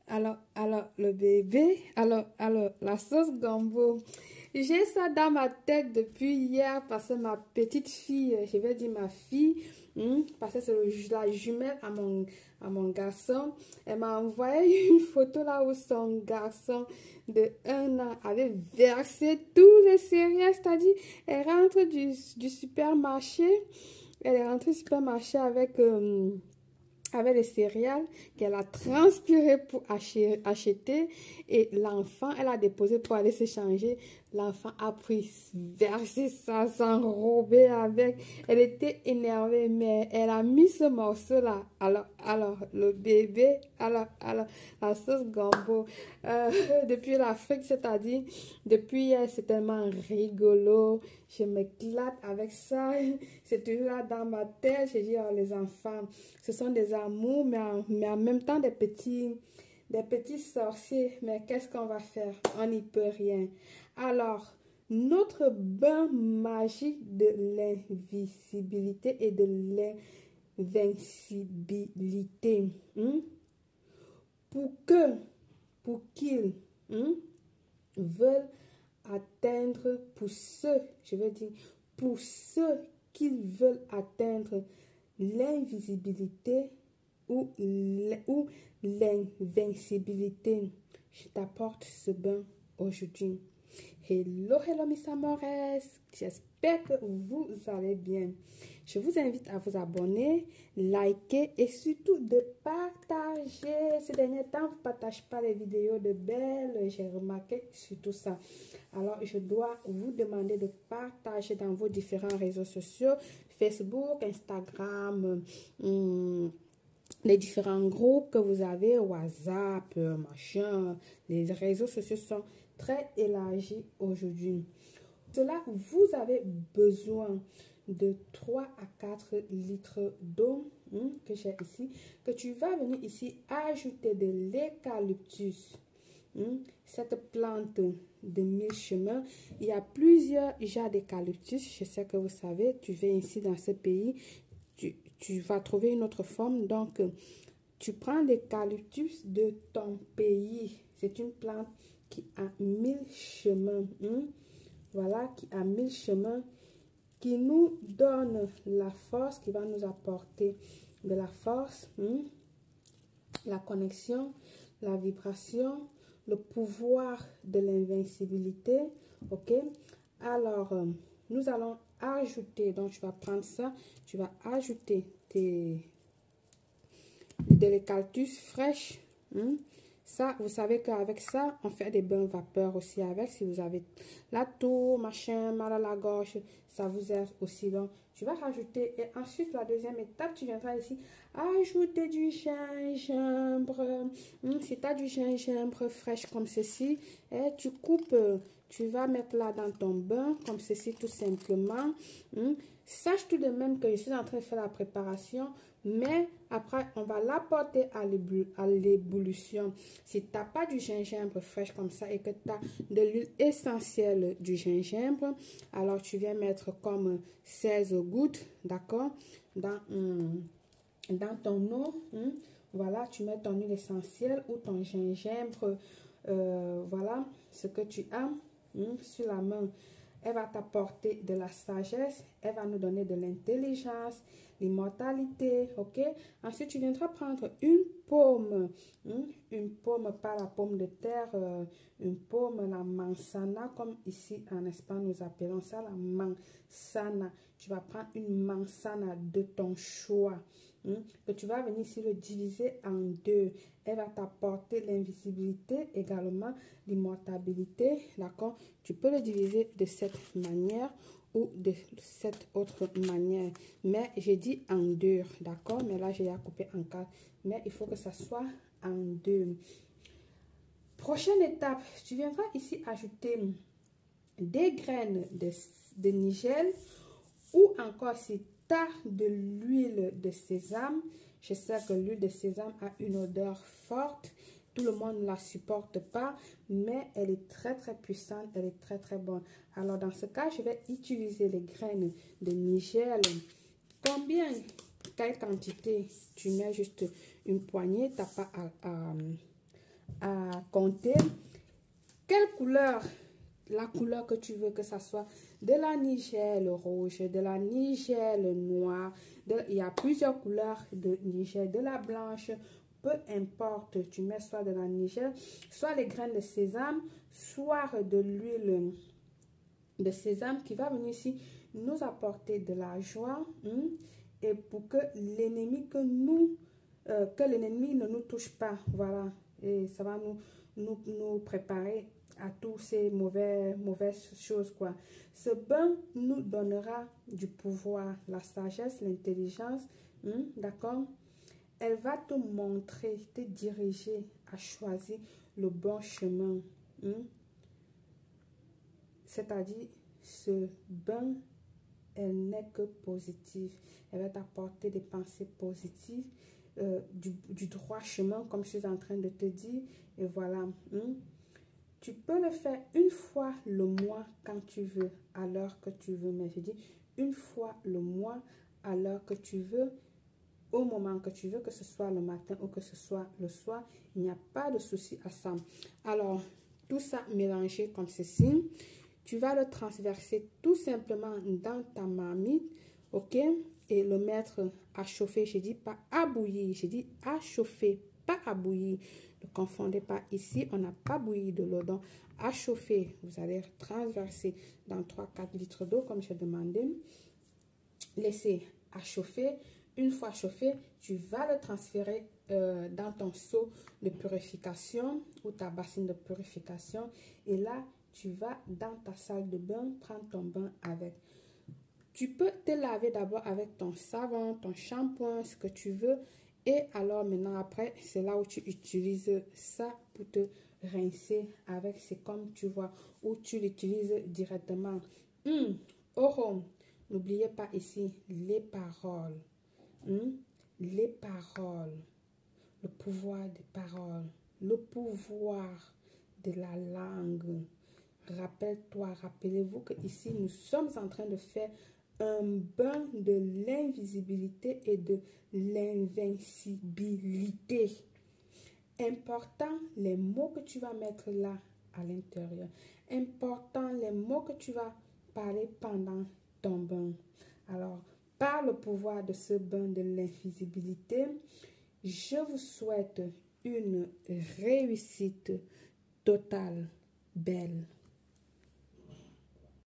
le bébé, la sauce gombo. J'ai ça dans ma tête depuis hier parce que ma petite fille, je vais dire ma fille, parce que c'est la jumelle à mon garçon, elle m'a envoyé une photo là où son garçon de 1 an avait versé tous les céréales, c'est-à-dire elle rentre du supermarché, elle est rentrée du supermarché avec les céréales qu'elle a transpiré pour acheter et l'enfant, elle a déposé pour aller se changer. L'enfant a pris, versé ça, s'enrober avec. Elle était énervée, mais elle a mis ce morceau-là. Le bébé, la sauce gombo. Depuis l'Afrique, c'est-à-dire, depuis hier, c'est tellement rigolo. Je m'éclate avec ça. C'est toujours là dans ma tête. Je dis, oh, les enfants, ce sont des amours, mais en même temps des petits sorciers. Mais qu'est-ce qu'on va faire? On n'y peut rien. Alors, notre bain magique de l'invisibilité et de l'invincibilité. Pour qu'ils veulent atteindre, pour ceux qui veulent atteindre l'invisibilité ou l'invincibilité, je t'apporte ce bain aujourd'hui. Hello mes amores, j'espère que vous allez bien. Je vous invite à vous abonner, liker et surtout de partager. Ces derniers temps, vous ne partagez pas les vidéos de Belle, j'ai remarqué surtout ça. Alors, je dois vous demander de partager dans vos différents réseaux sociaux, Facebook, Instagram, les différents groupes que vous avez, WhatsApp, machin. Les réseaux sociaux sont très élargis aujourd'hui. Cela, vous avez besoin de 3 à 4 litres d'eau que j'ai ici, que tu vas venir ici ajouter de l'eucalyptus. Cette plante de 1000 chemins, il y a plusieurs genres d'eucalyptus. Je sais que vous savez, tu viens ici dans ce pays, tu vas trouver une autre forme. Donc, tu prends l'eucalyptus de ton pays. C'est une plante qui a 1000 chemins. Voilà, qui a 1000 chemins, qui nous donne la force, qui va nous apporter de la force, la connexion, la vibration, le pouvoir de l'invincibilité. Ok, alors nous allons ajouter, donc tu vas prendre ça, tu vas ajouter de l'eucalyptus fraîche. Ça, vous savez qu'avec ça, on fait des bains vapeur aussi avec. Si vous avez la toux, machin, mal à la gorge, ça vous aide aussi. Donc, tu vas rajouter. Et ensuite, la deuxième étape, tu viendras ici ajouter du gingembre. Si tu as du gingembre fraîche comme ceci, et tu coupes, tu vas mettre là dans ton bain, comme ceci, tout simplement. Sache tout de même que je suis en train de faire la préparation, mais après, on va l'apporter à l'ébullition. Si tu n'as pas du gingembre fraîche comme ça et que tu as de l'huile essentielle du gingembre, alors tu viens mettre comme 16 gouttes, d'accord, dans ton eau. Voilà, tu mets ton huile essentielle ou ton gingembre, voilà, ce que tu as sur la main. Elle va t'apporter de la sagesse, elle va nous donner de l'intelligence, l'immortalité, ok? Ensuite, tu viendras prendre une pomme, pas la pomme de terre, une pomme, la manzana, comme ici en Espagne, nous appelons ça la manzana. Tu vas prendre une manzana de ton choix, que tu vas venir ici le diviser en deux. Elle va t'apporter l'invisibilité, également l'immortalité, d'accord? Tu peux le diviser de cette manière ou de cette autre manière. Mais j'ai dit en deux, d'accord? Mais là, j'ai coupé en 4. Mais il faut que ça soit en deux. Prochaine étape, tu viendras ici ajouter des graines de nigel ou encore si tu as de l'huile de sésame. Je sais que l'huile de sésame a une odeur forte. Tout le monde ne la supporte pas, mais elle est très très puissante, elle est très très bonne. Alors dans ce cas, je vais utiliser les graines de nigel. Combien? Quelle quantité? Tu mets juste une poignée, tu n'as pas à compter. Quelle couleur? La couleur que tu veux, que ça soit de la Niger, le rouge, de la Niger, le noir. Il y a plusieurs couleurs de Niger, de la blanche. Peu importe, tu mets soit de la Niger, soit les graines de sésame, soit de l'huile de sésame qui va venir ici nous apporter de la joie, et pour que l'ennemi ne nous touche pas. Voilà, et ça va nous préparer à tous ces mauvaises choses, quoi. Ce bain nous donnera du pouvoir, la sagesse, l'intelligence, d'accord? Elle va te montrer, te diriger à choisir le bon chemin. C'est-à-dire, ce bain, elle n'est que positive. Elle va t'apporter des pensées positives, du droit chemin, comme je suis en train de te dire. Et voilà. Tu peux le faire une fois le mois quand tu veux, à l'heure que tu veux. Mais je dis une fois le mois, à l'heure que tu veux, au moment que tu veux, que ce soit le matin ou que ce soit le soir. Il n'y a pas de souci à ça. Alors, tout ça mélangé comme ceci. Tu vas le transverser tout simplement dans ta marmite, ok? Et le mettre à chauffer. Je dis pas à bouillir, je dis à chauffer, pas à bouillir. Ne confondez pas ici, on n'a pas bouilli de l'eau. Donc, à chauffer, vous allez transverser dans 3-4 litres d'eau comme j'ai demandé. Laissez à chauffer. Une fois chauffé, tu vas le transférer dans ton seau de purification ou ta bassine de purification. Et là, tu vas dans ta salle de bain, prendre ton bain avec. Tu peux te laver d'abord avec ton savon, ton shampoing, ce que tu veux. Et alors maintenant, après, c'est là où tu utilises ça pour te rincer avec. C'est comme tu vois, où tu l'utilises directement. Oh, n'oubliez pas ici les paroles. Les paroles. Le pouvoir des paroles. Le pouvoir de la langue. Rappelle-toi, rappelez-vous que ici nous sommes en train de faire un bain de l'invisibilité et de l'invincibilité. Important les mots que tu vas mettre là à l'intérieur. Important les mots que tu vas parler pendant ton bain. Alors, par le pouvoir de ce bain de l'invisibilité, je vous souhaite une réussite totale, belle.